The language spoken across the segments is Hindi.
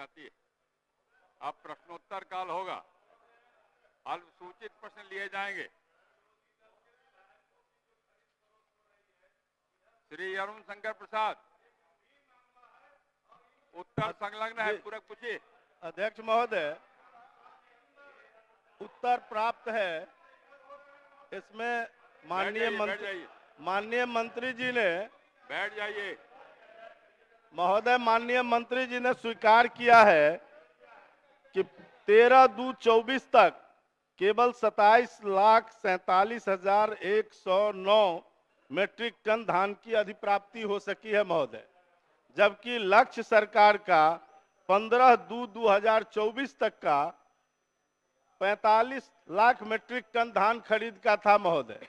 जाती है। अब प्रश्नोत्तर काल होगा, अल्पसूचित प्रश्न लिए जाएंगे। श्री अरुण शंकर प्रसाद, उत्तर संलग्न है, पूरा पूछिए। अध्यक्ष महोदय, उत्तर प्राप्त है। इसमें माननीय मंत्री जी ने, बैठ जाइए महोदय, माननीय मंत्री जी ने स्वीकार किया है कि 13/2/24 तक केवल 27,47,109 मीट्रिक टन धान की अधिप्राप्ति हो सकी है महोदय, जबकि लक्ष्य सरकार का 15/2/2024 तक का 45 लाख मीट्रिक टन धान खरीद का था महोदय।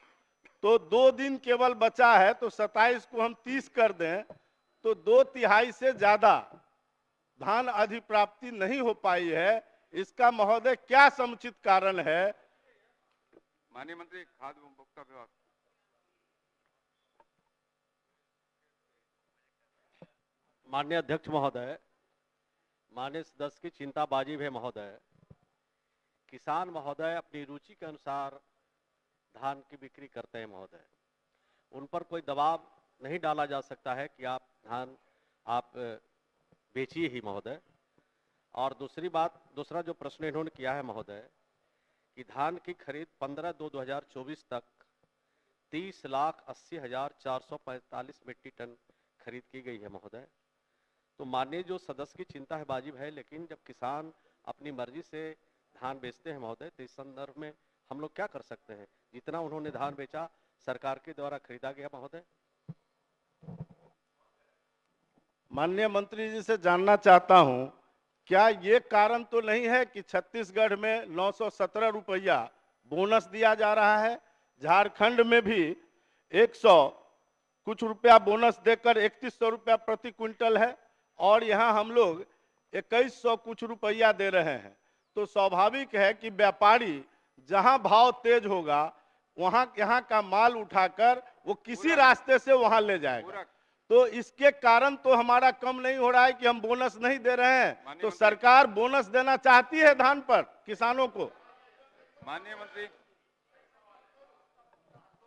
तो 2 दिन केवल बचा है, तो 27 को हम 30 कर दें तो 2/3 से ज्यादा धान अधिप्राप्ति नहीं हो पाई है। इसका महोदय क्या समुचित कारण है? माननीय मंत्री खाद्य एवं उपभोक्ता विभाग। माननीय अध्यक्ष महोदय, माननीय सदस्य की चिंताबाजी है महोदय। किसान महोदय अपनी रुचि के अनुसार धान की बिक्री करते हैं महोदय, उन पर कोई दबाव नहीं डाला जा सकता है कि आप धान बेचिए ही महोदय। और दूसरी बात, दूसरा जो प्रश्न इन्होंने किया है महोदय कि धान की खरीद 15/2/2024 तक 30,80,445 मीट्रिक टन खरीद की गई है महोदय। तो माननीय जो सदस्य की चिंता है वाजिब है, लेकिन जब किसान अपनी मर्जी से धान बेचते हैं महोदय, तो इस संदर्भ में हम लोग क्या कर सकते हैं? जितना उन्होंने धान बेचा सरकार के द्वारा खरीदा गया महोदय। माननीय मंत्री जी से जानना चाहता हूं, क्या ये कारण तो नहीं है कि छत्तीसगढ़ में 917 रुपया बोनस दिया जा रहा है, झारखंड में भी 100 कुछ रुपया बोनस देकर 3100 रुपया प्रति क्विंटल है, और यहाँ हम लोग 2100 कुछ रुपया दे रहे हैं। तो स्वाभाविक है कि व्यापारी जहां भाव तेज होगा वहां यहाँ का माल उठाकर वो किसी रास्ते से वहां ले जाएगा। तो इसके कारण तो हमारा कम नहीं हो रहा है कि हम बोनस नहीं दे रहे हैं। तो सरकार बोनस देना चाहती है धान पर किसानों को। माननीय मंत्री।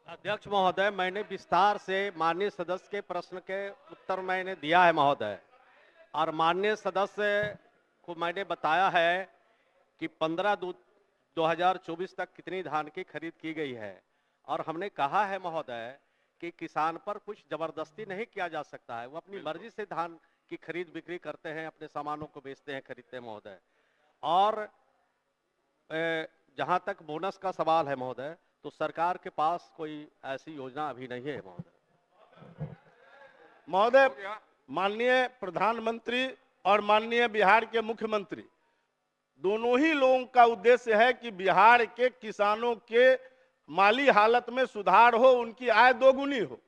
अध्यक्ष महोदय, मैंने विस्तार से माननीय सदस्य के प्रश्न के उत्तर मैंने दिया है महोदय, और माननीय सदस्य को मैंने बताया है कि 15/2/2024 तक कितनी धान की खरीद की गई है। और हमने कहा है महोदय कि किसान पर कुछ जबरदस्ती नहीं किया जा सकता है, वो अपनी मर्जी से धान की खरीद बिक्री करते हैं, अपने सामानों को बेचते हैं, खरीदते हैं महोदय। और जहां तक बोनस का सवाल है महोदय, तो सरकार के पास कोई ऐसी योजना अभी नहीं है महोदय। माननीय प्रधानमंत्री और माननीय बिहार के मुख्यमंत्री दोनों ही लोगों का उद्देश्य है कि बिहार के किसानों के माली हालत में सुधार हो, उनकी आय दोगुनी हो।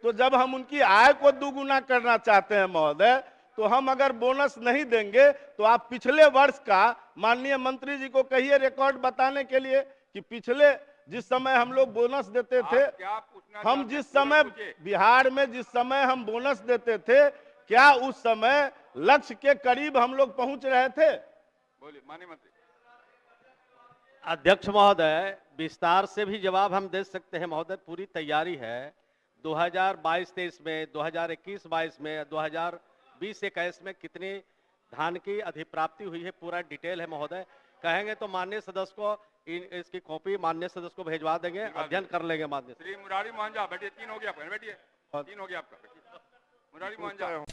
तो जब हम उनकी आय को दोगुना करना चाहते हैं महोदय, तो हम अगर बोनस नहीं देंगे तो आप पिछले वर्ष का माननीय मंत्री जी को कहिए रिकॉर्ड बताने के लिए कि पिछले जिस समय हम लोग बोनस देते थे, हम जिस समय बिहार में जिस समय हम बोनस देते थे, क्या उस समय लक्ष्य के करीब हम लोग पहुंच रहे थे? बोलिए माननीय मंत्री। अध्यक्ष महोदय, विस्तार से भी जवाब हम दे सकते हैं महोदय, पूरी तैयारी है। 2022-23 में, 2021-22 में, 2020-21 में कितनी धान की अधिप्राप्ति हुई है, पूरा डिटेल है महोदय। कहेंगे तो माननीय सदस्य को इसकी कॉपी माननीय सदस्य को भेजवा देंगे, अध्ययन कर लेंगे माननीय। श्री मुरारी मोहन झा बैठिए, 3 हो गया आपका, बैठिए 3 हो गया आपका, मुरारी मोहन झा।